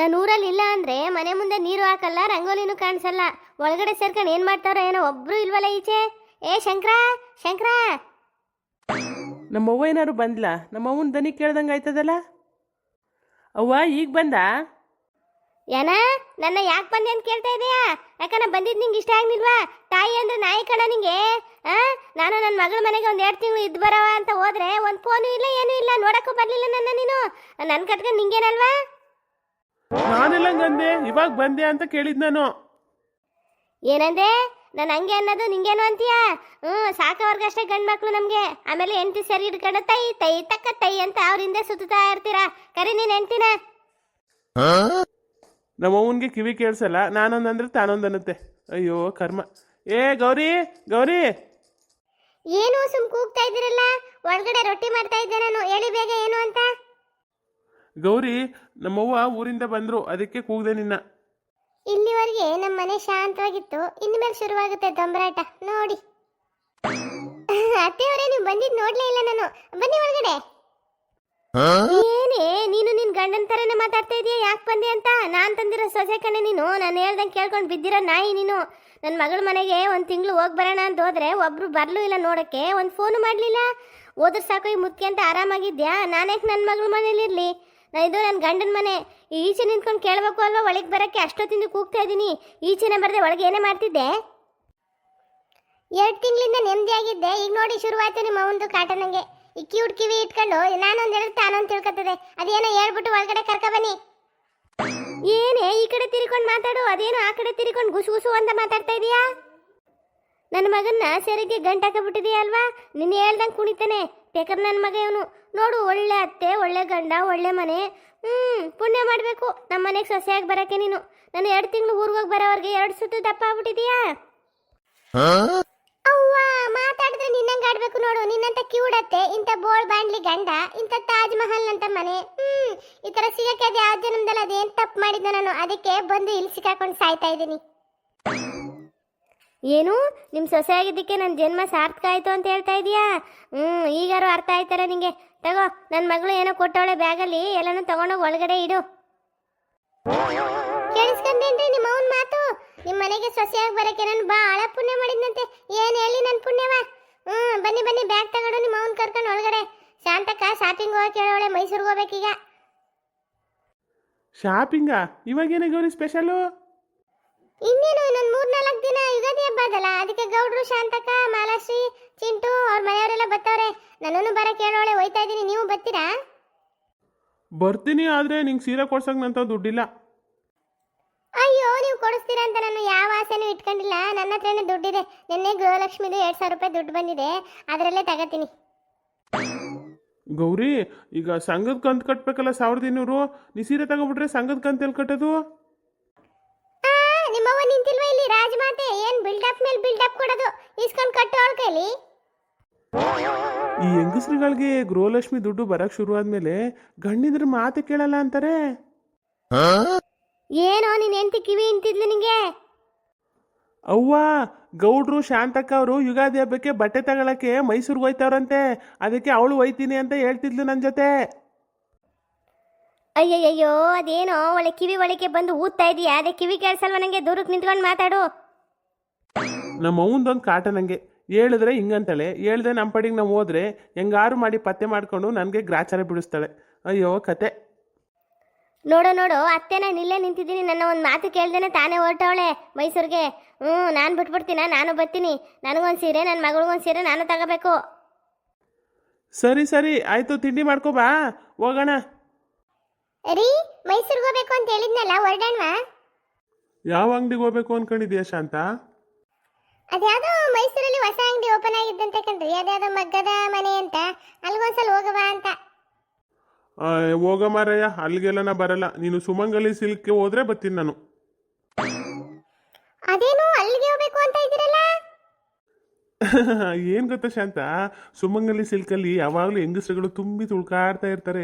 ನಾನು ಊರಲ್ಲಿ ಇಲ್ಲ ಅಂದರೆ ಮನೆ ಮುಂದೆ ನೀರು ಹಾಕಲ್ಲ, ರಂಗೋಲಿನೂ ಕಾಣಿಸಲ್ಲ. ಒಳಗಡೆ ಸೇರ್ಕೊಂಡು ಏನು ಮಾಡ್ತಾರೋ ಏನೋ, ಒಬ್ಬರು ಇಲ್ವಲ್ಲ ಈಚೆ. ಏ ಶಂಕರ, ಶಂಕರ! ನಮ್ಮವ್ವ ಏನಾರು ಬಂದ್ಲಾ? ನಮ್ಮವ್ವನ ದನಿ ಕೇಳ್ದಂಗೆ ಆಯ್ತದಲ್ಲ. ಅವ್ವ ಈಗ ಬಂದ? ಏನ ನನ್ನ ಯಾಕೆ ಬಂದೆ ಅಂತ ಕೇಳ್ತಾ ಇದೆಯಾ? ಯಾಕಂದ್ರೆ ಬಂದಿದ್ದು ನಿಂಗೆ ಇಷ್ಟ ಆಗ್ನಿಲ್ವಾ? ತಾಯಿ ಅಂದ್ರೆ ನಾಯಿ ಕಣ ನಿಂಗೆ. ನಾನು ನನ್ನ ಮಗಳ ಮನೆಗೆ ಒಂದು 2 ತಿಂಗಳು ಇದ್ದು ಬರವ ಅಂತ ಹೋದ್ರೆ ಒಂದು ಫೋನು ಇಲ್ಲ, ಏನೂ ಇಲ್ಲ, ನೋಡಕ್ಕೂ ಬರಲಿಲ್ಲ ನನ್ನ ನೀನು. ನನ್ನ ಕಟ್ಕೊಂಡು ನಿಂಗೇನಲ್ವಾ? ನಾನೆಲ್ಲ ಅಂದೆ, ಇವಾಗ ಬಂದೆ ಅಂತ ಕೇಳಿದ್ ನಾನು. ಏನಂದೆ? ನಾನು ಹಂಗೆ ಅನ್ನೋದು ನಿಂಗೇನು ಅಂತೀಯಾ? ಸಾಕವರ್ಗಷ್ಟೇ ಗಂಡು ಮಕ್ಕಳು ನಮಗೆ. ಆಮೇಲೆ ಹೆಂಡತಿ ಸರಿ ಹಿಡ್ಕೊಂಡು ತೈ ತೈ ತಕ್ಕ ತೈ ಅಂತ ಅವ್ರ ಹಿಂದೆ ಸುತ್ತಾ ಇರ್ತೀರಾ. ಕರಿ ನೀನು ಹೆಂಡ್ತಿನ. ನಮ್ಮವ್ವನ್ಗೆ ಕಿವಿ ಕೇಳಿಸಲ್ಲ, ನಾನೊಂದಂದ್ರೆ ತಾನೊಂದನ್ನುತ್ತೆ. ಅಯ್ಯೋ ಕರ್ಮ. ಏ ಗೌರಿ, ಗೌರಿ! ಏನು ಸುಮ್ ಕೂಗ್ತಾ ಇದ್ದೀರಲ್ಲ? ಒಳಗಡೆ ರೊಟ್ಟಿ ಮಾಡ್ತಾ ಇದ್ದೆ ನಾನು. ಹೇಳಿ ಬೇಗ ಏನು ಅಂತ. ಗೌರಿ, ನಮ್ಮವ್ವ ಊರಿಂದ ಬಂದ್ರು, ಅದಕ್ಕೆ ಕೂಗ್ದೆ ನಿನ್ನ. ಇಲ್ಲಿವರೆಗೆ ನಮ್ಮ ಮನೆ ಶಾಂತವಾಗಿತ್ತು, ಇನ್ಮೇಲೆ ಶುರುವಾಗುತ್ತೆ ದೊಂಬರಾಟ ನೋಡಿ. ಅತ್ತೆಯವರೇ, ನೀವು ಬಂದಿದ್ದು ನೋಡ್ಲೇ ಇಲ್ಲ ನಾನು. ಬನ್ನಿ ಒಳಗಡೆ. ಏನೇ ನೀನು ನಿನ್ ಗಂಡನ ತರನೇ ಮಾತಾಡ್ತಾ ಇದೀಯ? ಯಾಕೆ ಬಂದೆ ಅಂತ? ನಾನ್ ತಂದಿರೋ ಸೊಸೆ ಕಣೆ ನೀನು. ನಾನು ಹೇಳ್ದಂಗೆ ಕೇಳ್ಕೊಂಡು ಬಿದ್ದಿರೋ ನಾಯಿ ನೀನು. ನನ್ನ ಮಗಳ ಮನೆಗೆ 1 ತಿಂಗಳು ಹೋಗಿ ಬರೋಣ ಅಂತ ಹೋದ್ರೆ ಒಬ್ರು ಬರ್ಲೂ ಇಲ್ಲ ನೋಡಕ್ಕೆ, ಒಂದು ಫೋನು ಮಾಡಲಿಲ್ಲ. ಹೋದ್ರೆ ಸಾಕು ಈ ಮುತ್ಕೆ ಅಂತ ಆರಾಮಾಗಿದ್ಯಾ? ನಾನೇಕೆ ನನ್ನ ಮಗಳ ಮನೇಲಿರಲಿ? ಇದು ನನ್ನ ಗಂಡನ ಮನೆ. ಈಚೆ ನಿಂತ್ಕೊಂಡು ಕೇಳಬೇಕು ಅಲ್ವಾ? ಒಳಗೆ ಬರೋಕ್ಕೆ ಅಷ್ಟೊತ್ತಿಂದ ಕೂಗ್ತಾ ಇದ್ದೀನಿ. ಈಚೆನೆ ಬರದೆ ಒಳಗೆ ಏನೇ ಮಾಡ್ತಿದ್ದೆ? 2 ತಿಂಗಳಿಂದ ನೆಮ್ಮದಿಯಾಗಿದ್ದೆ, ಈಗ ನೋಡಿ ಶುರುವಾಯ್ತು ನಿಮ್ಮ ಒಂದು ಕಾಟ. ನನಗೆ ಈ ಕ್ಯೂಟ್ ಕಿವಿ ಇಟ್ಕೊಂಡು ನಾನೊಂದು ಹೇಳಿದ್ರೆ ತಾನೊಂದು ತಿಳ್ಕೊತದೆ. ಅದೇನೋ ಹೇಳ್ಬಿಟ್ಟು ಒಳಗಡೆ ಕರ್ಕ ಬನ್ನಿ. ಏನೇ ಈ ಕಡೆ ತಿರ್ಕೊಂಡು ಮಾತಾಡು, ಅದೇನೋ ಆ ಕಡೆ ತಿರ್ಕೊಂಡು ಗುಸು ಗುಸು ಅಂತ ಮಾತಾಡ್ತಾ ಇದೀಯಾ? ನನ್ನ ಮಗನ್ನ ಸೆರೆಗೆ ಗಂಟಾಕಬಿಟ್ಟಿದೀಯ ಅಲ್ವಾ? ನಿನ್ನ ಹೇಳ್ದಂಗೆ ಕುಣಿತಾನೆ ಬೇಕರ್ ನನ್ನ ಮಗ ಇವನು. ನೋಡು, ಒಳ್ಳೆ ಅತ್ತೆ, ಒಳ್ಳೆ ಗಂಡ, ಒಳ್ಳೆ ಮನೆ. ಪುಣ್ಯ ಮಾಡಬೇಕು ನಮ್ಮ ಮನೆಗೆ ಸೊಸೆಯಾಗಿ ಬರೋಕ್ಕೆ ನೀನು. ನಾನು 2 ತಿಂಗಳು ಊರಿಗೆ ಹೋಗಿ ಬರೋವ್ರಿಗೆ 2 ಸುತ್ತು ದಪ್ಪ ಆಗ್ಬಿಟ್ಟಿದೀಯಾ? ಅವ್ವ, ಮಾತಾಡಿದ್ರೆ ನಿನ್ನಂಗೆ ಆಡ್ಬೇಕು ನೋಡು. ನಿನ್ನಂತ ಕಿವುಡತ್ತೆ, ಇಂಥ ಬೋಳ್ ಬಾಂಡ್ಲಿ ಗಂಡ, ಇಂಥ ತಾಜ್ ಮಹಲ್ ಅಂತ ಮನೆ. ಈ ತರ ಸಿಗಕ್ಕೆ ಅದು ಯಾವ ಜನ್ಮದಲ್ಲಿ ಅದೇನು ತಪ್ಪು ಮಾಡಿದ್ದ ನಾನು, ಅದಕ್ಕೆ ಬಂದು ಇಲ್ಲಿ ಸಿಕ್ಕಾಕೊಂಡು ಸಾಯ್ತಾ ಇದ್ದೀನಿ. ಏನು ನಿಮ್ಮ ಸೊಸೆ ಆಗಿದ್ದಕ್ಕೆ ನನ್ನ ಜನ್ಮ ಸಾರ್ಥಕ ಆಯ್ತು ಅಂತ ಹೇಳ್ತಾ ಇದೀಯಾ? ಈಗಾರು ಅರ್ಥ ಆಯ್ತಾರ ನಿಂಗೆ? ತಗೋ, ನನ್ನ ಮಗಳು ಏನೋ ಕೊಟ್ಟವಳೆ ಬ್ಯಾಗಲ್ಲಿ, ಎಲ್ಲನೂ ತಗೊಂಡೋಗಿ ಒಳಗಡೆ ಇಡು. ಕೇಳಿಸ್ಕೊಂಡೇನ್ರಿ ನಿಮ್ಮ ಅವನ ಮಾತು? ನಿಮ್ಮ ಮನೆಗೆ ಸೊಸೆಯಾಗಿ ಬರಕ್ಕೆ ನಾನು ಭಾಳ ಪುಣ್ಯ ಮಾಡಿದ್ನಂತೆ. ಏನು ಹೇಳಿ ನನ್ನ ಪುಣ್ಯವ? ಬನ್ನಿ ಬನ್ನಿ, ಬ್ಯಾಗ್ ತಗೊಂಡು ನಿಮ್ಮ ಅವನ್ ಕರ್ಕೊಂಡು ಒಳಗಡೆ. ಶಾಂತಕ್ಕ ಶಾಪಿಂಗ್ ಹೋಗಕ್ಕೆ ಹೇಳೋಳೆ, ಮೈಸೂರಿಗೆ ಹೋಗ್ಬೇಕೀಗ. ಶಾಪಿಂಗಾ? ಇವಾಗೇನೇ ಗೌರಿ ಸ್ಪೆಷಲು? ಇನ್ನೇನು ಇನ್ನೊಂದು 3-4 ದಿನ ಯುಗಾದಿ ಹಬ್ಬ ಅದಲ್ಲ, ಅದಕ್ಕೆ ಗೌಡ್ರು, ಶಾಂತಕ್ಕ, ಮಾಲಾಶ್ರೀ, ಚಿಂಟು ಅವ್ರ ಮನೆಯವರೆಲ್ಲ ಬರ್ತಾವ್ರೆ. ನನ್ನನ್ನು ಬರಕ್ಕೆ ಹೇಳೋಳೆ, ಹೋಯ್ತಾ ಇದ್ದೀನಿ. ನೀವು ಬರ್ತೀರಾ? ಬರ್ತೀನಿ, ಆದರೆ ನಿಂಗೆ ಸೀರೆ ಕೊಡ್ಸಕ್ಕೆ ನಂತ ದುಡ್ಡಿಲ್ಲ. ಅಯ್ಯೋ, ನೀವು ಕೊಡಿಸ್ತೀರಾ ಅಂತ ನಾನು ಯಾವ ಆಸೆನೂ ಇಟ್ಕೊಂಡಿಲ್ಲ. ನನ್ನ ಹತ್ರನೇ ದುಡ್ಡಿದೆ. ನಿನ್ನೆ ಗೃಹಲಕ್ಷ್ಮಿದು 2,000 ರೂಪಾಯಿ ದುಡ್ಡು ಬಂದಿದೆ, ಅದರಲ್ಲೇ ತಗೋತೀನಿ. ಗೌರಿ, ಈಗ ಸಂಘದ ಕಂತು ಕಟ್ಬೇಕಲ್ಲ 1,200. ನೀ ಸೀರೆ ತಗೊಬಿಟ್ರೆ ಸಂಘದ ಕಂತು ಎಲ್ಲಿ ಕಟ್ಟೋದು? ನಿಮ್ಮವ್ವ ನಿಂತಿಲ್ವಾ ಇಲ್ಲಿ ರಾಜಮಾತೆ? ಏನ್ ಬಿಲ್ಡಪ್ ಮೇಲೆ ಬಿಲ್ಡಪ್ ಕೊಡೋದು? ಇಸ್ಕೊಂಡು ಕಟ್ಟು ಅವಳ ಕೈಲಿ. ಈ ಹೆಂಗಸ್ರುಗಳಿಗೆ ಗೃಹಲಕ್ಷ್ಮಿ ದುಡ್ಡು ಬರಕ್ ಶುರು ಆದ್ಮೇಲೆ ಗಂಡಿದ್ರ ಮಾತು ಕೇಳಲ್ಲ ಅಂತಾರೆ. ಏನೋ ನೀನ್ ಹೆಂಡತಿ ಕಿವಿ ಇಂತಿದ್ಲು ನಿಂಗೆ? ಅವ್ವ, ಗೌಡ್ರು ಶಾಂತಕ್ಕ ಅವರು ಯುಗಾದಿ ಹಬ್ಬಕ್ಕೆ ಬಟ್ಟೆ ತಗೊಳಕ್ಕೆ ಮೈಸೂರಿಗೆ ಹೋಯ್ತಾವ್ರಂತೆ. ಅದಕ್ಕೆ ಅವಳು ಹೋಯ್ತೀನಿ ಅಂತ ಹೇಳ್ತಿದ್ಲು ನನ್ನ ಜೊತೆ. ಅಯ್ಯಯ್ಯೋ, ಅದೇನೋ ಒಳ್ಳೆ ಕಿವಿ ಒಳಗೆ ಬಂದು ಊದ್ತಾ ಇದೀಯಾ? ಅದೇ ಕಿವಿ ಕೇಳಿಸಲ್ವ ನಂಗೆ? ದೂರಕ್ಕೆ ನಿಂತ್ಕೊಂಡು ಮಾತಾಡು. ನಮ್ಮ ಅವನದೊಂದು ಕಾಟ. ನನಗೆ ಹೇಳಿದ್ರೆ ಹಿಂಗಂತಾಳೆ, ಹೇಳ್ದೆ ನಮ್ಮ ಪಡಿಗೆ ನಾವು ಹೋದ್ರೆ ಹೆಂಗಾರು ಮಾಡಿ ಪತ್ತೆ ಮಾಡ್ಕೊಂಡು ನನಗೆ ಗ್ರಾಚಾರ ಬಿಡಿಸ್ತಾಳೆ. ಅಯ್ಯೋ ಕತೆ. ನೋಡು ನೋಡು, ಅತ್ತೆ ನಾನು ಇಲ್ಲೇ ನಿಂತಿದ್ದೀನಿ. ನನ್ನ ಒಂದು ಮಾತು ಕೇಳ್ದೇನೆ ತಾನೇ ಹೊರಟವಳೆ ಮೈಸೂರಿಗೆ. ನಾನು ಬಿಟ್ಬಿಡ್ತೀನ? ನಾನು ಬರ್ತೀನಿ. ನನಗೊಂದು ಸೀರೆ, ನನ್ನ ಮಗಳಿಗೊಂದು ಸೀರೆ ನಾನು ತಗೋಬೇಕು. ಸರಿ ಸರಿ ಆಯ್ತು, ತಿಂಡಿ ಮಾಡ್ಕೋ ಬಾ, ಹೋಗೋಣ. ರೀ, ಮೈಸೂರಿಗೆ ಹೋಗ್ಬೇಕು ಅಂತ ಹೇಳಿದ್ನಲ್ಲ, ಹೊರಡೋಣವಾ? ಯಾವ ಅಂಗಡಿಗೆ ಹೋಗ್ಬೇಕು ಅನ್ಕೊಂಡಿದ್ಯಾ ಶಾಂತ? ಅದ್ಯಾವುದೋ ಮೈಸೂರಲ್ಲಿ ಹೊಸ ಅಂಗಡಿ ಓಪನ್ ಆಗಿದ್ದಂತೆ ಕಣ್ರಿ, ಅದ್ಯಾವುದೋ ಮಗ್ಗದ ಮನೆ ಅಂತ. ಅಲ್ಗೊಂದ್ಸಲ ಹೋಗವಾ ಅಂತ. ಹೋಗ ಮಾರಯ್ಯ, ಅಲ್ಲಿಗೆಲ್ಲ ನಾ ಬರಲ್ಲ. ನೀನು ಸುಮಂಗಲಿ ಸಿಲ್ಕ್ಗೆ ಹೋದ್ರೆ ಬರ್ತೀನಿ ನಾನು. ಅದೇನು ಅಲ್ಲಿಗೆ ಹೋಗ್ಬೇಕು ಅಂತ ಇದ್ದೀರಲ್ಲ? ಏನು ಗೊತ್ತಾ ಶಾಂತ, ಸುಮಂಗಲಿ ಸಿಲ್ಕಲ್ಲಿ ಯಾವಾಗಲೂ ಹೆಂಗಸರುಗಳು ತುಂಬಿ ತುಳ್ಕಾಡ್ತಾ ಇರ್ತಾರೆ.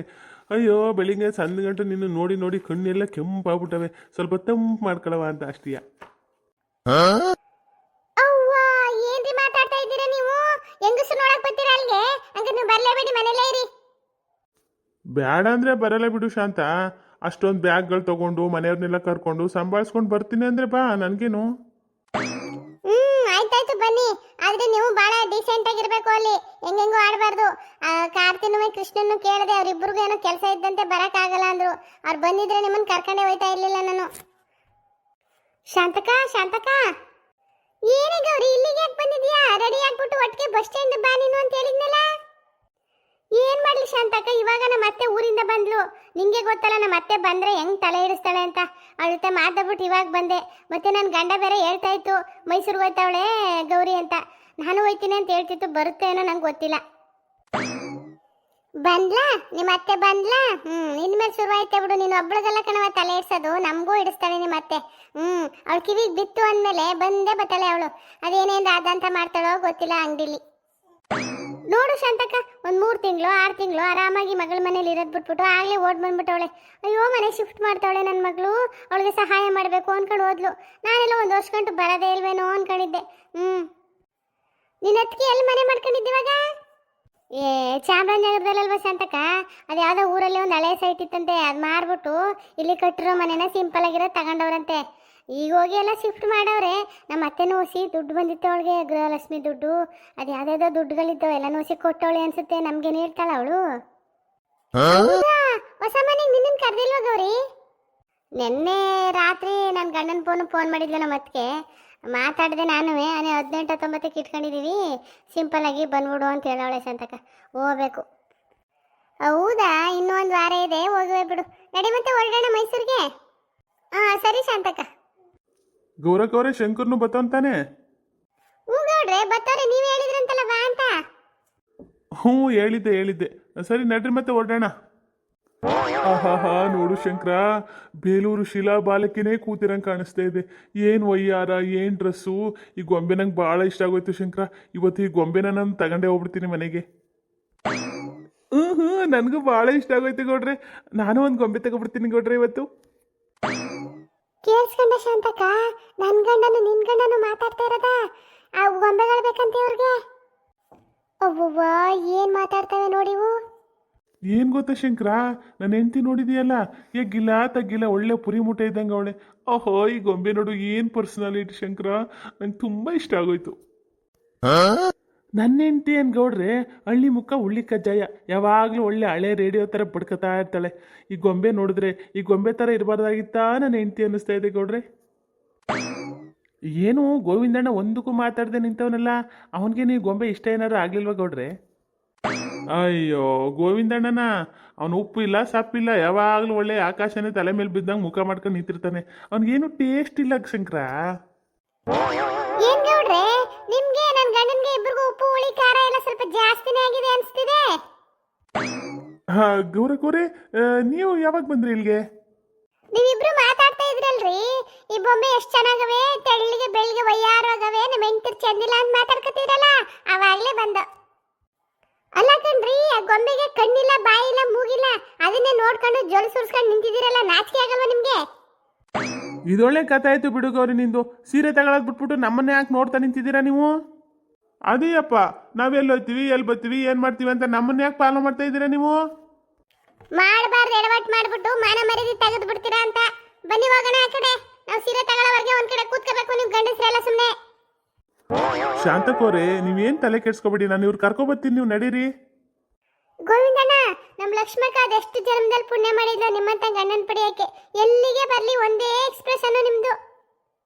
ಅಯ್ಯೋ, ಬೆಳಿಗ್ಗೆ ಸಂಜೆ ಗಂಟು ನಿನ್ನ ನೋಡಿ ನೋಡಿ ಕಣ್ಣೆಲ್ಲ ಕೆಂಪಾಗ್ಬಿಟ್ಟವೆ. ಸ್ವಲ್ಪ ತಂಪು ಮಾಡ್ಕೊಳವ ಅಂತ ಅಷ್ಟೀಯ. ಅವ್ವ, ಏನ್ರಿ ಮಾತಾಡ್ತಾ ಇದ್ದೀರಾ ನೀವು? ಹೆಂಗಸರು ನೋಡಕ್ ಬರ್ತೀರಾ ಅಲ್ಲಿಗೆ? ಹಂಗ ನೀವು ಬರ್ಲೇಬೇಡಿ, ಮನೇಲೇ ಇರಿ. ಬೇಡ ಅಂದ್ರೆ ಬರಲ್ಲ ಬಿಡು ಶಾಂತ. ಅಷ್ಟೊಂದು ಬ್ಯಾಗ್ಗಳು ತೊಗೊಂಡು ಮನೆಯವ್ರನ್ನೆಲ್ಲ ಕರ್ಕೊಂಡು ಸಂಭಾಳಿಸ್ಕೊಂಡು ಬರ್ತೀನಿ ಅಂದರೆ ಬಾ, ನನಗೇನು. ಆಯ್ತಾಯ್ತು ಬನ್ನಿ. ಆದ್ರೆ ನೀವು ಬಹಳ ಡೀಸೆಂಟ್ ಆಗಿರ್ಬೇಕು ಅಲ್ಲಿ, ಹೆಂಗೆಂಗೋ ಆಡಬಾರ್ದು. ಕಾರ್ತಿನೂ ಕೃಷ್ಣನ್ನು ಕೇಳಿದೆ, ಅವ್ರಿಬ್ರಿಗೂ ಏನೋ ಕೆಲಸ ಇದ್ದಂತೆ ಬರಕ್ಕಾಗಲ್ಲ ಅಂದ್ರು. ಅವ್ರು ಬಂದಿದ್ರೆ ನಿಮ್ಮನ್ನ ಕರ್ಕೊಂಡೇ ಹೋಯ್ತಾ ಇರ್ಲಿಲ್ಲ ನಾನು. ಶಾಂತಕ, ಶಾಂತಕ, ಏನೇ ಗೌರಿ ಇಲ್ಲಿಗೆ ಯಾಕೆ ಬಂದಿದ್ಯಾ? ರೆಡಿ ಆಗ್ಬಿಟ್ಟು ಒಟ್ಟಿಗೆ ಬಸ್ ಸ್ಟ್ಯಾಂಡ್ ಬಾ ನೀನು ಅಂತ ಹೇಳಿದ್ನಲ್ಲ. ಏನ್ ಮಾಡ್ಲಿ ಶಾಂತಕ, ಇವಾಗ ನಮ್ಮ ಅತ್ತೆ ಊರಿಂದ ಬಂದ್ಲು. ನಿಂಗೆ ಗೊತ್ತಲ್ಲ ನಮ್ಮ ಅತ್ತೆ ಬಂದ್ರೆ ಹೆಂಗ್ ತಲೆ ಹಿಡಿಸ್ತಾಳೆ ಅಂತ. ಅವಳ ಜೊತೆ ಮಾತಾಡ್ಬಿಟ್ಟು ಇವಾಗ ಬಂದೆ. ಮತ್ತೆ ನನ್ನ ಗಂಡ ಬೇರೆ ಹೇಳ್ತಾ ಇತ್ತು ಮೈಸೂರಿಗೆ ಹೋಯ್ತಾವಳೆ ಗೌರಿ ಅಂತ. ನಾನು ಹೋಯ್ತೀನಿ ಅಂತ ಹೇಳ್ತಿತ್ತು, ಬರುತ್ತೆ ಏನೋ ನಂಗೆ ಗೊತ್ತಿಲ್ಲ. ಬಂದ್ಲಾ ನಿಮ್ಮ ಅತ್ತೆ ಬಂದ್ಲಾ? ಇನ್ಮೇಲೆ ಶುರುವಾಯ್ತೆ ಬಿಡು. ನೀನು ಒಬ್ಳಿಗೆಲ್ಲ ಕಣವ ತಲೆ ಇಡ್ಸೋದು, ನಮಗೂ ಇಡಿಸ್ತಾಳೆ ನಿಮ್ಮ ಅತ್ತೆ. ಅವಳು ಕಿವಿಗೆ ಬಿತ್ತು ಅಂದಮೇಲೆ ಬಂದೇ ಬತ್ತಾಳೆ ಅವಳು. ಅದೇನೇನು ಅದಂತ ಮಾಡ್ತಾಳೋ ಗೊತ್ತಿಲ್ಲ ಅಂಗಡಿಲಿ. ನೋಡು ಶಾಂತಕ, ಒಂದು 3 ತಿಂಗಳು 6 ತಿಂಗಳು ಆರಾಮಾಗಿ ಮಗಳ ಮನೇಲಿ ಇರೋದು ಬಿಟ್ಬಿಟ್ಟು ಆಗಲೇ ಓಡ್ ಬಂದ್ಬಿಟ್ಟವಳೆ. ಅಯ್ಯೋ ಮನೆ ಶಿಫ್ಟ್ ಮಾಡ್ತಾವಳೆ ನನ್ನ ಮಗಳು, ಅವಳಿಗೆ ಸಹಾಯ ಮಾಡಬೇಕು ಅನ್ಕೊಂಡು ಹೋದ್ಲು. ನಾನೆಲ್ಲ 1 ವರ್ಷ ಗಂಟು ಬರೋದೇ ಇಲ್ವೇನೋ ಅನ್ಕೊಂಡಿದ್ದೆ. ನಿನ್ನ ಅತ್ತಿಗೆ ಎಲ್ಲಿ ಮನೆ ಮಾಡ್ಕೊಂಡಿದ್ದಿವಾಗ? ಚಾಮರಾಜನಗರದಲ್ಲಲ್ವ ಶಾಂತಕ? ಅದು ಯಾವುದೋ ಊರಲ್ಲಿ ಒಂದು ಹಳೆ ಸೈಟ್ ಇತ್ತಂತೆ, ಅದು ಮಾರ್ಬಿಟ್ಟು ಇಲ್ಲಿ ಕಟ್ಟಿರೋ ಮನೆನ ಸಿಂಪಲ್ ಆಗಿರೋದು ತಗೊಂಡವ್ರಂತೆ. ಈಗ ಹೋಗಿ ಎಲ್ಲ ಶಿಫ್ಟ್ ಮಾಡವ್ರೆ. ನಮ್ಮ ಅತ್ತೆನೂ ಹೊಸಿ ದುಡ್ಡು ಬಂದಿತ್ತು ಅವಳಿಗೆ, ಗೃಹಲಕ್ಷ್ಮಿ ದುಡ್ಡು, ಅದು ಯಾವುದಾದ್ರೂ ದುಡ್ಡುಗಳಿದ್ದವು ಎಲ್ಲ ಹೊಸಿ ಕೊಟ್ಟವಳೆ ಅನ್ಸುತ್ತೆ. ನಮ್ಗೇನು ಹೇಳ್ತಾಳ ಅವಳು? ಹೊಸ ಮನೆಗೆ ನಿನ್ನನ್ನು ಕರೆದಿಲ್ವ ಗೌರಿ? ನಿನ್ನೆ ರಾತ್ರಿ ನನ್ನ ಗಂಡನ ಫೋನ್ ಮಾಡಿದ್ಲು ನಮ್ಮ ಅತ್ತಿಗೆ. ಮಾತಾಡಿದೆ ನಾನು. 18-19ಕ್ಕೆ ಇಟ್ಕೊಂಡಿದ್ದೀವಿ, ಸಿಂಪಲ್ ಆಗಿ ಬಂದ್ಬಿಡು ಅಂತ ಹೇಳವಳೆ ಶಾಂತಕ. ಹೋಗ್ಬೇಕು. ಹೌದಾ? ಇನ್ನೂ 1 ವಾರ ಇದೆ, ಹೋಗುವೆ ಬಿಡು. ನಡಿ ಮತ್ತೆ ಹೊರಡೋಣ ಮೈಸೂರಿಗೆ. ಸರಿ ಶಾಂತಕ. ಗೌರಕ್ಕವ್ರೆ ಶಂಕರ್ನು ಬತ್ತಂತಾನೆ? ಹ್ಞೂ ಗೌಡ್ರೆ ಬರ್ತಾರೆ, ನೀವು ಹೇಳಿದ್ರಂತಲ್ಲ ಬಾ ಅಂತ. ಹ್ಞೂ ಹೇಳಿದ್ದೆ. ಸರಿ ನಡ್ರಿ ಮತ್ತೆ ಹೊರಡೋಣ. ಆಹಾ ನೋಡು ಶಂಕರ, ಬೇಲೂರು ಶಿಲಾ ಬಾಲಕಿನೇ ಕೂತಿರಂಗೆ ಕಾಣಿಸ್ತಾ ಇದೆ. ಏನು ವಯ್ಯಾರ, ಏನು ಡ್ರೆಸ್ಸು. ಈ ಗೊಂಬೆ ನಂಗೆ ಭಾಳ ಇಷ್ಟ ಆಗೋಯ್ತು ಶಂಕರ. ಇವತ್ತು ಈ ಗೊಂಬೆನ ನಾನು ತಗೊಂಡೇ ಹೋಗ್ಬಿಡ್ತೀನಿ ಮನೆಗೆ. ನನಗೂ ಭಾಳ ಇಷ್ಟ ಆಗೋಯ್ತು ಗೌಡ್ರೆ. ನಾನು ಒಂದು ಗೊಂಬೆ ತಗೊಬಿಡ್ತೀನಿ ಗೌಡ್ರೆ ಇವತ್ತು. ಕೇಳಿಸ್ಕೊಂಡ ಶಾಂತಕ, ನನ್ನ ಗಂಡನು ನಿನ್ನ ಗಂಡನು ಮಾತಾಡ್ತಾ ಇರೋದ? ಆ ಗೊಂಬೆಗಳು ಬೇಕಂತ ಇವ್ರಿಗೆ? ಅವ್ವ ಏನು ಮಾತಾಡ್ತವೆ ನೋಡಿವು. ಏನು ಗೊತ್ತಾ ಶಂಕರ, ನನ್ನ ಹೆಂಡತಿ ನೋಡಿದೆಯಲ್ಲ, ಗಿಲ್ಲ ತಗ್ಗಿಲ್ಲ ಒಳ್ಳೆ ಪುರಿ ಮೂಟೆ ಇದ್ದಂಗೆ ಅವಳೆ. ಓಹೋ ಈ ಗೊಂಬೆ ನೋಡು, ಏನು ಪರ್ಸನಾಲಿಟಿ ಶಂಕರ, ನಂಗೆ ತುಂಬ ಇಷ್ಟ ಆಗೋಯ್ತು. ನನ್ನ ಹೆಂಡತಿ ಏನು ಗೌಡ್ರೆ, ಹಳ್ಳಿ ಮುಖ ಉಳ್ಳಿ ಕಜ್ಜಾಯ, ಯಾವಾಗಲೂ ಒಳ್ಳೆ ಹಳೆ ರೇಡಿಯೋ ಥರ ಬಡ್ಕೊತಾ ಇರ್ತಾಳೆ. ಈ ಗೊಂಬೆ ನೋಡಿದ್ರೆ ಈ ಗೊಂಬೆ ಥರ ಇರಬಾರ್ದಾಗಿತ್ತಾ ನನ್ನ ಹೆಂಡತಿ ಅನ್ನಿಸ್ತಾ ಇದೆ ಗೌಡ್ರೆ. ಏನು ಗೋವಿಂದಣ್ಣ ಒಂದಕ್ಕೂ ಮಾತಾಡ್ದೆ ನಿಂತವನಲ್ಲ, ಅವನಿಗೆ ನೀವು ಗೊಂಬೆ ಇಷ್ಟ ಏನಾದ್ರು ಆಗ್ಲಿಲ್ವಾ ಗೌಡ್ರೆ? ಅಯ್ಯೋ ಗೋವಿಂದಣ್ಣನ, ಅವನು ಉಪ್ಪು ಇಲ್ಲ ಸಪ್ಪಿಲ್ಲ, ಯಾವಾಗಲೂ ಒಳ್ಳೆ ಆಕಾಶನೇ ತಲೆ ಮೇಲೆ ಬಿದ್ದಂಗೆ ಮುಖ ಮಾಡ್ಕೊಂಡು ನಿಂತಿರ್ತಾನೆ. ಅವನಿಗೇನು ಟೇಸ್ಟ್ ಇಲ್ಲ ಶಂಕರ. ಏನ್ ಗೌಡ್ರೆ, ನಿಮ್ಗೆ ನನ್ನ ಗಂಡನ್ಗೆ ಇಬ್ಬರಿಗೂ ಉಪ್ಪು ಹುಳಿ ಖಾರ ಎಲ್ಲ ಸ್ವಲ್ಪ ಜಾಸ್ತಿನೇ ಆಗಿದೆ ಅನ್ಸ್ತಿದೆ. ಗೌರಕೋರೆ, ನೀವು ಯಾವಾಗ ಬಂದ್ರಿ ಇಲ್ಲಿಗೆ? ನೀವಿಬ್ರು ಮಾತಾಡ್ತಾ ಇದ್ರಲ್ರಿ, ಈ ಬೊಂಬೆ ಎಷ್ಟು ಚೆನ್ನಾಗವೆ, ತೆಳ್ಳಿಗೆ ಬೆಳ್ಳಿಗೆ ವಯ್ಯಾರಾಗವೆ, ನಮ್ಮ ಹೆಂಡತಿರ್ ಚೆಂದಿಲ್ಲ ಅಂತ ಮಾತಾಡ್ಕೊತಿದ್ರಲ್ಲ, ಅವಾಗ್ಲೇ ಬಂದ. ಅಲ್ಲ ಕಣ್ರಿ, ಆ ಗೊಂಬೆಗೆ ಕಣ್ಣಿಲ್ಲ ಬಾಯಿಲ್ಲ ಮೂಗಿಲ್ಲ, ಅದನ್ನೇ ನೋಡ್ಕೊಂಡು ಜೊಲು ಸುರ್ಸ್ಕೊಂಡು ನಿಂತಿದ್ದೀರಲ್ಲ, ನಾಚಿಕೆ ಆಗಲ್ವಾ ನಿಮ್ಗೆ? ಇದೊಳ್ಳೆ ಕಥೆ ಆಯ್ತು ಬಿಡು ಗೌರಿ ನಿಂದು. ಸೀರೆ ತಗೊಳಕ್ ಬಿಟ್ಬಿಟ್ಟು ನಮ್ಮನ್ನೇ ಯಾಕೆ ನೋಡ್ತಾ ನಿಂತಿದ್ದೀರಾ ನೀವು? ಅದೇಯಪ್ಪ, ನಾವೆಲ್ಲಿ ಹೋಗ್ತೀವಿ ಎಲ್ಲಿ ಬರ್ತೀವಿ ಏನು ಮಾಡ್ತೀವಿ ಅಂತ ನಮ್ಮನ್ನ ಯಾಕೆ ಫಾಲೋ ಮಾಡ್ತಾ ಇದ್ದೀರಾ ನೀವು? ಮಾಡಬಾರ್ದು ಎಡವಟ್ ಮಾಡ್ಬಿಟ್ಟು ಮಾನ ಮರ್ಯಾದೆ ತೆಗೆದು ಬಿಡ್ತೀರಾ ಅಂತ. ಬನ್ನಿ ಹೋಗೋಣ ಆ ಕಡೆ, ನಾವು ಸೀರೆ ತಗೊಳ್ಳೋವರೆಗೆ ಒಂದ್ ಕಡೆ ಕೂತ್ಕೋಬೇಕು, ನೀವು ಗಂಡಸ್ರೆಲ್ಲ ಸುಮ್ಮನೆ. ಶಾಂತಕೋರೆ, ನೀವೇನು ತಲೆ ಕೆಡ್ಸ್ಕೊಬೇಡಿ, ನಾನು ಇವ್ರು ಕರ್ಕೊಬರ್ತೀನಿ, ನೀವು ನಡೀರಿ. ಗೋವಿಂದಣ್ಣ, ನಮ್ಮ ಲಕ್ಷ್ಮಕ್ಕ ಅದೆಷ್ಟು ಜನ್ಮದಲ್ಲಿ ಪುಣ್ಯ ಮಾಡಿದ್ಲು ನಿಮ್ಮಂತ ಗಂಡನ ಪಡೆಯಕ್ಕೆ. ಎಲ್ಲಿಗೆ ಬರ್ಲಿ ಒಂದೇ ಎಕ್ಸ್ಪ್ರೆಷನ್ ನಿಮ್ದು.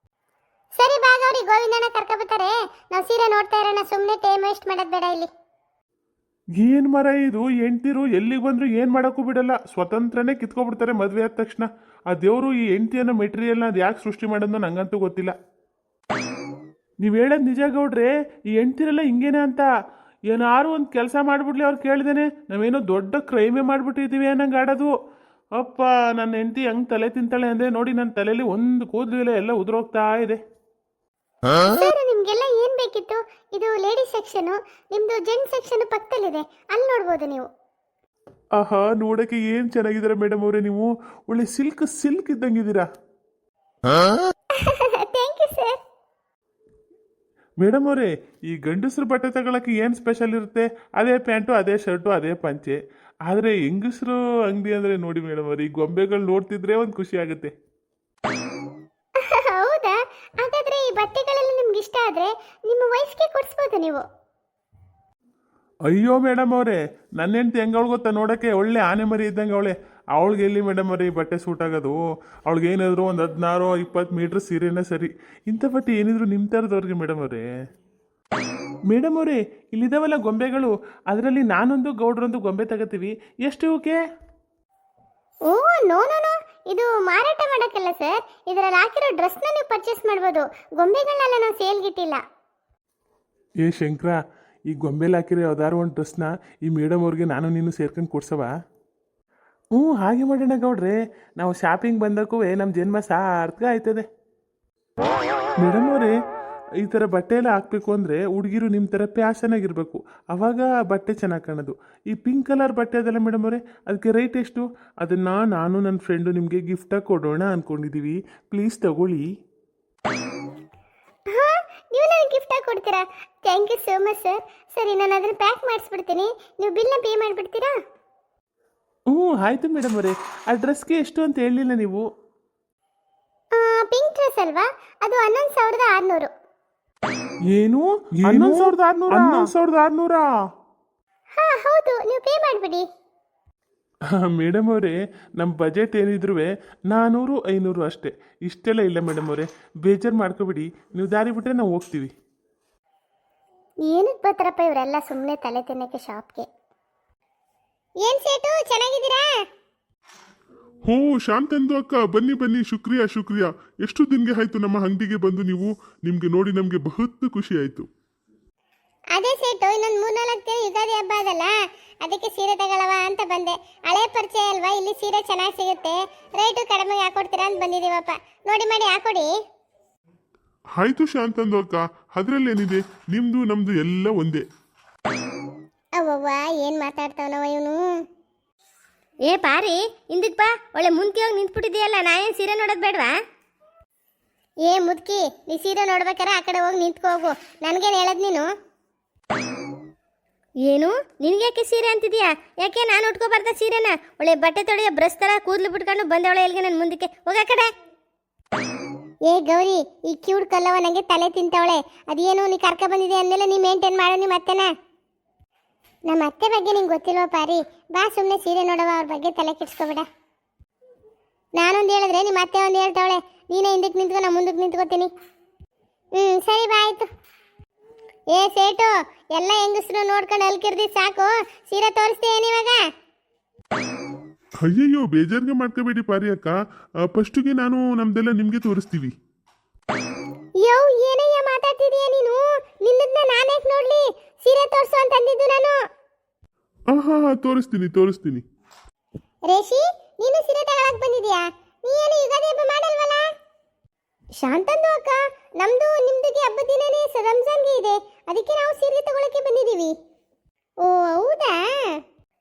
ಸರಿ ಬಾಗವ್ರಿ, ಗೋವಿಂದಣ್ಣ ಕರ್ಕೊಬರ್ತಾರೆ, ನಾವು ಸೀರೆ ನೋಡ್ತಾ ಇರೋಣ, ಸುಮ್ಮನೆ ಟೈಮ್ ವೇಸ್ಟ್ ಮಾಡೋದು ಬೇಡ ಇಲ್ಲಿ. ಏನು ಮರ ಇದು, ಹೆಂಡ್ತಿರು ಎಲ್ಲಿಗೆ ಬಂದ್ರು ಏನು ಮಾಡೋಕ್ಕೂ ಬಿಡಲ್ಲ, ಸ್ವತಂತ್ರನೇ ಕಿತ್ಕೊಬಿಡ್ತಾರೆ ಮದುವೆ ಆದ ತಕ್ಷಣ. ಆ ದೇವರು ಈ ಹೆಂಡ್ತಿ ಅನ್ನೋ ಮೆಟೀರಿಯಲ್ನ ಅದು ಯಾಕೆ ಸೃಷ್ಟಿ ಮಾಡೋದು ನಂಗಂತೂ ಗೊತ್ತಿಲ್ಲ. ನೀವು ಹೇಳೋದು ನಿಜ ಗೌಡ್ರೆ, ಈ ಹೆಂಡ್ತಿರೆಲ್ಲ ಹಿಂಗೇನೆ ಅಂತ. ಏನಾರು ಒಂದು ಕೆಲಸ ಮಾಡಿಬಿಡ್ಲಿ ಅವ್ರು ಕೇಳ್ದೇನೆ, ನಾವೇನೋ ದೊಡ್ಡ ಕ್ರೈಮೇ ಮಾಡಿಬಿಟ್ಟಿದ್ದೀವಿ ಅನ್ನಂಗೆ ಆಡೋದು. ಅಪ್ಪ, ನನ್ನ ಹೆಂಡ್ತಿ ಹೆಂಗೆ ತಲೆ ತಿಂತಾಳೆ ಅಂದರೆ ನೋಡಿ, ನನ್ನ ತಲೆಯಲ್ಲಿ ಒಂದು ಕೂದಲು ಇಲ್ಲ, ಎಲ್ಲ ಉದುರೋಗ್ತಾ ಇದೆ. ಸರ್, ನಿಮ್ಗೆಲ್ಲ ಏನ್ ಬೇಕಿತ್ತು? ಇದು ಲೇಡೀಸ್ ಸೆಕ್ಷನ್, ನಿಮ್ದು ಜೆಂಟ್ಸ್ ಸೆಕ್ಷನ್ ಪಕ್ಕದಲ್ಲಿದೆ, ಅಲ್ಲಿ ನೋಡ್ಬೋದು ನೀವು. ಆಹಾ, ನೋಡೋಕ್ಕೆ ಏನು ಚೆನ್ನಾಗಿದ್ದೀರಾ ಮೇಡಮ್ ಅವರೇ, ನೀವು ಒಳ್ಳೆ ಸಿಲ್ಕ್ ಇದ್ದಂಗಿದ್ದೀರಾ. Thank you sir. ಮೇಡಮ್ ಅವರೇ, ಈ ಗಂಡಸ್ರ ಬಟ್ಟೆ ತಗೊಳಕ್ಕೆ ಏನು ಸ್ಪೆಷಲ್ ಇರುತ್ತೆ? ಅದೇ ಪ್ಯಾಂಟು, ಅದೇ ಶರ್ಟು, ಅದೇ ಪಂಚೆ. ಆದರೆ ಹೆಂಗಸರು ಅಂಗಡಿ ಅಂದರೆ ನೋಡಿ ಮೇಡಮ್ ಅವ್ರೆ, ಈ ಗೊಂಬೆಗಳು ನೋಡ್ತಿದ್ರೆ ಒಂದು ಖುಷಿ ಆಗುತ್ತೆ. ಹೌದಾ? ಹಾಗಾದ್ರೆ ಈ ಬಟ್ಟೆಗಳೆಲ್ಲ ನಿಮ್ಗೆ ಇಷ್ಟ ಆದ್ರೆ ನಿಮ್ಮ ವಯಸ್ಸಿಗೆ ಕೊಡಿಸ್ಬೋದು ನೀವು. ಅಯ್ಯೋ ಮೇಡಮ್ ಅವರೇ, ನನ್ನ ಹೆಂಡ್ತಿ ಹೆಂಗವಳು ಗೊತ್ತಾ ನೋಡೋಕ್ಕೆ ಒಳ್ಳೆ ಆನೆ ಮರಿ ಇದ್ದಂಗೆ ಅವಳೆ. ಅವಳಿಗೆ ಎಲ್ಲಿ ಮೇಡಮ್ ಅವರೇ ಈ ಬಟ್ಟೆ ಸೂಟ್ ಆಗೋದು? ಅವಳಿಗೆ ಏನಾದರೂ ಒಂದು 16-20 ಮೀಟ್ರ್ ಸೀರೆನೇ ಸರಿ. ಇಂಥ ಬಟ್ಟೆ ಏನಿದ್ರು ನಿಮ್ಮ ಥರದವ್ರಿಗೆ ಮೇಡಮ್ ಅವರೇ. ಮೇಡಮ್ ಅವರೇ, ಇಲ್ಲಿದ್ದಾವಲ್ಲ ಗೊಂಬೆಗಳು, ಅದರಲ್ಲಿ ನಾನೊಂದು ಗೌಡ್ರೊಂದು ಗೊಂಬೆ ತಗೋತೀವಿ. ಎಷ್ಟು ಇವಕ್ಕೆ? ಓ ನೋ ನೋ ನೋ, ಇದು ಮಾರಾಟ ಮಾಡೋಕ್ಕಲ್ಲ ಸರ್, ಇದರಲ್ಲಿ ಹಾಕಿರೋ ಡ್ರೆಸ್ನ ನೀವು ಪರ್ಚೇಸ್ ಮಾಡ್ಬೋದು. ಗೊಂಬೆಗಳನ್ನೆಲ್ಲ ನಾವು ಸೇಲ್ಗಿಟ್ಟಿಲ್ಲ. ಏ ಶಂಕರ, ಈ ಗೊಂಬೆಲಿ ಹಾಕಿರೋ ಯಾವ್ದಾದ್ರು ಒಂದು ಡ್ರೆಸ್ನ ಈ ಮೇಡಮ್ ಅವ್ರಿಗೆ ನಾನು ನೀನು ಸೇರ್ಕೊಂಡು ಕೊಡ್ಸವಾ? ಹಾಗೆ ಮಾಡೋಣ ಗೌಡ್ರೆ, ನಾವು ಶಾಪಿಂಗ್ ಬಂದಕ್ಕೂ ನಮ್ಮ ಜನ್ಮ ಸಾರ್ಥಕ ಆಯ್ತದೆ. ಮೇಡಮ್ ಅವರೇ, ಈ ಥರ ಬಟ್ಟೆ ಎಲ್ಲ ಹಾಕಬೇಕು ಅಂದರೆ ಹುಡುಗಿರು ನಿಮ್ಮ ಥರ ಪ್ಯಾಶನ್ ಆಗಿರಬೇಕು, ಆವಾಗ ಬಟ್ಟೆ ಚೆನ್ನಾಗಿ ಕಾಣೋದು. ಈ ಪಿಂಕ್ ಕಲರ್ ಬಟ್ಟೆ ಅದಲ್ಲ ಮೇಡಮ್ ಅವರೇ, ಅದಕ್ಕೆ ರೇಟ್ ಎಷ್ಟು? ಅದನ್ನು ನಾನು ನನ್ನ ಫ್ರೆಂಡು ನಿಮಗೆ ಗಿಫ್ಟಾಗಿ ಕೊಡೋಣ ಅಂದ್ಕೊಂಡಿದ್ದೀವಿ. ಪ್ಲೀಸ್ ತಗೊಳ್ಳಿ. ಹಾಂ, ನೀವು ನನಗೆ ಗಿಫ್ಟಾಗಿ ಕೊಡ್ತೀರಾ? Thank you so much sir. ಸರಿ, ನಾನು ಅದನ್ನು ಪ್ಯಾಕ್ ಮಾಡಿಸ್ಬಿಡ್ತೀನಿ, ನೀವು ಬಿಲ್ನ ಪೇ ಮಾಡಿಬಿಡ್ತೀರಾ? ಆಯಿತು ಮೇಡಮ್ ಅವರೇ. ಆ ಡ್ರೆಸ್ಗೆ ಎಷ್ಟು ಅಂತ ಹೇಳಲಿಲ್ಲ ನೀವು? ಪಿಂಕ್ ಡ್ರೆಸ್ ಅಲ್ವಾ, ಅದು 11,600. ಏನು 11,600? 11,600? ಹಾಂ ಹೌದು, ನೀವು ಪೇ ಮಾಡಿಬಿಡಿ. ಮೇಡಮ್ ಅವರೇ, ನಮ್ಮ ಬಜೆಟ್ ಏನಿದ್ರು 400-500 ಅಷ್ಟೇ, ಇಷ್ಟೆಲ್ಲ ಇಲ್ಲ ಮೇಡಮ್ ಅವರೇ. ಬೇಜಾರು ಮಾಡ್ಕೊಬಿಡಿ, ನೀವು ದಾರಿ ಬಿಟ್ಟರೆ ನಾವು ಹೋಗ್ತೀವಿ. ಏನಕ್ಕೆ ಬರ್ತಾರಪ್ಪ ಇವರೆಲ್ಲ ಸುಮ್ಮನೆ ತಲೆ ತಿನ್ನಕ್ಕೆ ಶಾಪ್ಗೆ. ಏನು ಸೇಟು, ಚೆನ್ನಾಗಿದ್ದೀರಾ? ಹೋ ಶಾಂತಂದು ಅಕ್ಕ, ಬನ್ನಿ ಬನ್ನಿ, ಶುಕ್ರಿಯಾ ಶುಕ್ರಿಯಾ. ಎಷ್ಟು ದಿನಗೆ ಆಯ್ತು ನಮ್ಮ ಅಂಗಡಿಗೆ ಬಂದು ನೀವು. ನಿಮಗೆ ನೋಡಿ ನಮಗೆ ಬಹುತ್ ಖುಷಿ ಆಯಿತು. ಅದೇ ಸೇಟು, ಇನ್ನೊಂದು 3-4 ದಿನ ಯುಗಾದಿ ಹಬ್ಬ ಅದಲ್ಲ, ಅದಕ್ಕೆ ಸೀರೆ ತಗೊಳ್ಳವ ಅಂತ ಬಂದೆ. ಹಳೆ ಪರಿಚಯ ಅಲ್ವಾ, ಇಲ್ಲಿ ಸೀರೆ ಚೆನ್ನಾಗಿ ಸಿಗುತ್ತೆ, ರೇಟು ಕಡಿಮೆಗೆ ಹಾಕೊಡ್ತೀರಾ ಅಂತ ಬಂದಿದ್ದೀವಪ್ಪ. ನೋಡಿ ಮಾಡಿ ಹಾಕೊಡಿ. ಆಯ್ತು ಶಾಂತಂದು ಅಕ್ಕ, ಅದರಲ್ಲೇನಿದೆ, ನಿಮ್ದು ನಮ್ದು ಎಲ್ಲ ಒಂದೇ. ಅವ್ವವ್ವ, ಏನು ಮಾತಾಡ್ತಾವನವ ಇವನು. ಏ ಪಾರಿ, ಹಿಂದಕ್ಕೆ ಬಾ, ಒಳ್ಳೆ ಮುಂದ್ಕೆ ಹೋಗಿ ನಿಂತ್ಬಿಟ್ಟಿದೆಯಲ್ಲ, ನಾ ಏನು ಸೀರೆ ನೋಡೋದು ಬೇಡವಾ? ಏ ಮುದ್ಕಿ, ನೀ ಸೀರೆ ನೋಡ್ಬೇಕಾರೆ ಆ ಕಡೆ ಹೋಗಿ ನಿಂತ್ಕೋ ಹೋಗು, ನನಗೇನು ಹೇಳೋದು ನೀನು? ಏನು ನಿನಗೆ ಯಾಕೆ ಸೀರೆ ಅಂತಿದ್ಯಾ? ಯಾಕೆ ನಾನು ಉಟ್ಕೋಬಾರ್ದ ಸೀರೆನ? ಒಳ್ಳೆ ಬಟ್ಟೆ ತೊಳೆಯೋ ಬ್ರಷ್ ಥರ ಕೂದಲು ಬಿಟ್ಕೊಂಡು ಬಂದವಳೆ ಎಲ್ಲಿಗೆ ನನ್ನ ಮುಂದಕ್ಕೆ ಹೋಗ ಕಡೆ. ಏ ಗೌರಿ, ಈ ಕ್ಯೂಟ್ ಕಲ್ಲವ ನನಗೆ ತಲೆ ತಿಂತವಳೆ. ಅದೇನು ನೀ ಕರ್ಕ ಬಂದಿದೆ ಅಂದಮೇಲೆ ನೀ ಮೇಂಟೈನ್ ಮಾಡೋ ನಿಮ್ಮ ಅತ್ತೆನ. ನಮ್ಮ ಅತ್ತೆ ಬಗ್ಗೆ ನಿಂಗೆ ಗೊತ್ತಿಲ್ವ ಪಾರಿ? ಬಾ ಸುಮ್ಮನೆ ಸೀರೆ ನೋಡವ, ಅವ್ರ ಬಗ್ಗೆ ತಲೆ ಕೆಡ್ಸ್ಕೊಬೇಡ. ನಾನೊಂದು ಹೇಳಿದ್ರೆ ನಿಮ್ಮ ಅತ್ತೆ ಒಂದು ಹೇಳ್ತಾವಳೆ, ನೀನೇ ಹಿಂದಕ್ಕೆ ನಿಂತ್ಕೊ, ನಾ ಮುಂದಕ್ಕೆ ನಿಂತ್ಕೋತೀನಿ. ಸರಿ ಬಾ, ಆಯಿತು. ಏ ಸೇಟು, ಎಲ್ಲ ಹೆಂಗಸ್ರು ನೋಡ್ಕೊಂಡು ಅಲ್ಕಿರ್ದಿ ಸಾಕು, ಸೀರೆ ತೋರಿಸ್ತೀಯೇನಿವಾಗ? ಅಯ್ಯಯ್ಯೋ, ಬೇಜಾರಿಗೆ ಮಾಡ್ಕೋಬೇಡಿ ಪಾರಿ ಅಕ್ಕ. ಫಸ್ಟಿಗೆ ನಾನು ನಮ್ದೆಲ್ಲ ನಿಮಗೆ ತೋರಿಸ್ತೀವಿ. ಯೋ, ಏನಯ್ಯ ಮಾತಾಡ್ತಿದೀಯ ನೀನು? ನಿನ್ನದನ್ನ ನಾನೇಕ್ ನೋಡ್ಲಿ? ಸೀರೆ ತೋರಿಸು ಅಂತ ಅಂದಿದ್ದು ನಾನು. ಹಾಂ ತೋರಿಸ್ತೀನಿ. ರೇಷಿ, ನೀನು ಸೀರೆ ತಗೊಳಕ್ ಬಂದಿದ್ಯಾ? ನೀ ಏನು ಯುಗಾದಿ ಹಬ್ಬ ಮಾಡಲ್ವಲ್ಲ? ಶಾಂತಂದು ಅಕ್ಕ, ನಮ್ದು ನಿಮ್ದಿಗೆ ಹಬ್ಬದ ದಿನನೇ ರಂಜಾನ್ಗೆ ಇದೆ, ಅದಕ್ಕೆ ನಾವು ಸೀರೆ ತಗೊಳಕ್ಕೆ ಬಂದಿದ್ದೀವಿ. ಓ ಹೌದಾ?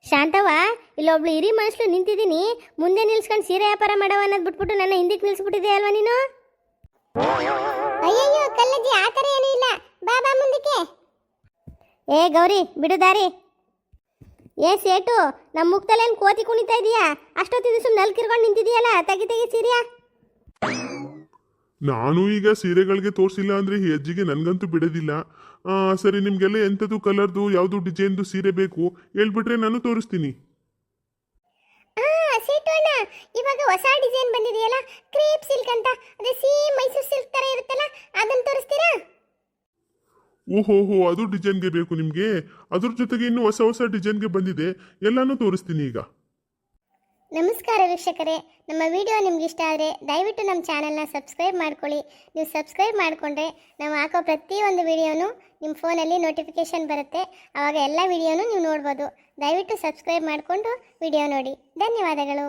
ಶಾಂತವ್ವ, ಇಲ್ಲೊಬ್ಳು ಹಿರಿ ಮನುಷ್ಯರು ನಿಂತಿದ್ದೀನಿ, ಮುಂದೆ ನಿಲ್ಸ್ಕೊಂಡು ಸೀರೆ ವ್ಯಾಪಾರ ಮಾಡವ ಅನ್ನೋದು ಬಿಟ್ಬಿಟ್ಟು ನನ್ನ ಹಿಂದಕ್ಕೆ ನಿಲ್ಸ್ಬಿಟ್ಟಿದೆ ಅಲ್ವಾ ನೀನು? ಅಯ್ಯಯ್ಯೋ ಕಲ್ಲಜ್ಜಿ, ಆ ಥರ ಏನೂ ಇಲ್ಲ, ಬಾ ಬಾ ಮುಂದಕ್ಕೆ. ಏ ಗೌರಿ, ಬಿಡು ದಾರಿ. ಏ ಸೇಟು, ನಮ್ಮ ಮುಕ್ತಲ್ಲೇನು ಕೋತಿ ಕುಣಿತಾ ಇದೀಯಾ? ಅಷ್ಟೊತ್ತಿದ್ದು ಸುಮ್ಮನೆ ನಲ್ಕಿರ್ಕೊಂಡು ನಿಂತಿದೀಯಲ್ಲ, ತೆಗಿ ಸೀರೆಯಾ? ನಾನು ಈಗ ಸೀರೆಗಳಿಗೆ ತೋರಿಸಿಲ್ಲ ಅಂದರೆ ಈ ಅಜ್ಜಿಗೆ ನನಗಂತೂ ಬಿಡೋದಿಲ್ಲ. ಸರಿ, ನಿಮಗೆಲ್ಲ ಎಂಥದ್ದು ಕಲರ್ದು ಯಾವುದು ಡಿಸೈನ್ದು ಸೀರೆ ಬೇಕು ಹೇಳ್ಬಿಟ್ರೆ ನಾನು ತೋರಿಸ್ತೀನಿ. ಸೀಟು ಅಣ್ಣ, ಇವಾಗ ಹೊಸ ಡಿಸೈನ್ ಬಂದಿದೆಯಲ್ಲ, ಕ್ರೇಪ್ ಸಿಲ್ಕ್ ಅಂತ, ಅದೇ ಸೇಮ್ ಮೈಸೂರು ಸಿಲ್ಕ್ ಥರ ಇರುತ್ತಲ್ಲ, ಅದನ್ನು ತೋರಿಸ್ತೀರಾ? ಓಹೋ, ಅದು ಡಿಸೈನ್ಗೆ ಬೇಕು ನಿಮಗೆ? ಅದ್ರ ಜೊತೆಗೆ ಇನ್ನು ಹೊಸ ಡಿಸೈನ್ಗೆ ಬಂದಿದೆ, ಎಲ್ಲಾನು ತೋರಿಸ್ತೀನಿ ಈಗ. ನಮಸ್ಕಾರ ವೀಕ್ಷಕರೇ, ನಮ್ಮ ವಿಡಿಯೋ ನಿಮ್ಗೆ ಇಷ್ಟ ಆದರೆ ದಯವಿಟ್ಟು ನಮ್ಮ ಚಾನಲ್ನ ಸಬ್ಸ್ಕ್ರೈಬ್ ಮಾಡ್ಕೊಳ್ಳಿ. ನೀವು ಸಬ್ಸ್ಕ್ರೈಬ್ ಮಾಡಿಕೊಂಡ್ರೆ ನಾವು ಹಾಕೋ ಪ್ರತಿಯೊಂದು ವಿಡಿಯೋನು ನಿಮ್ಮ ಫೋನಲ್ಲಿ ನೋಟಿಫಿಕೇಷನ್ ಬರುತ್ತೆ, ಆವಾಗ ಎಲ್ಲ ವಿಡಿಯೋನು ನೀವು ನೋಡ್ಬೋದು. ದಯವಿಟ್ಟು ಸಬ್ಸ್ಕ್ರೈಬ್ ಮಾಡಿಕೊಂಡು ವಿಡಿಯೋ ನೋಡಿ. ಧನ್ಯವಾದಗಳು.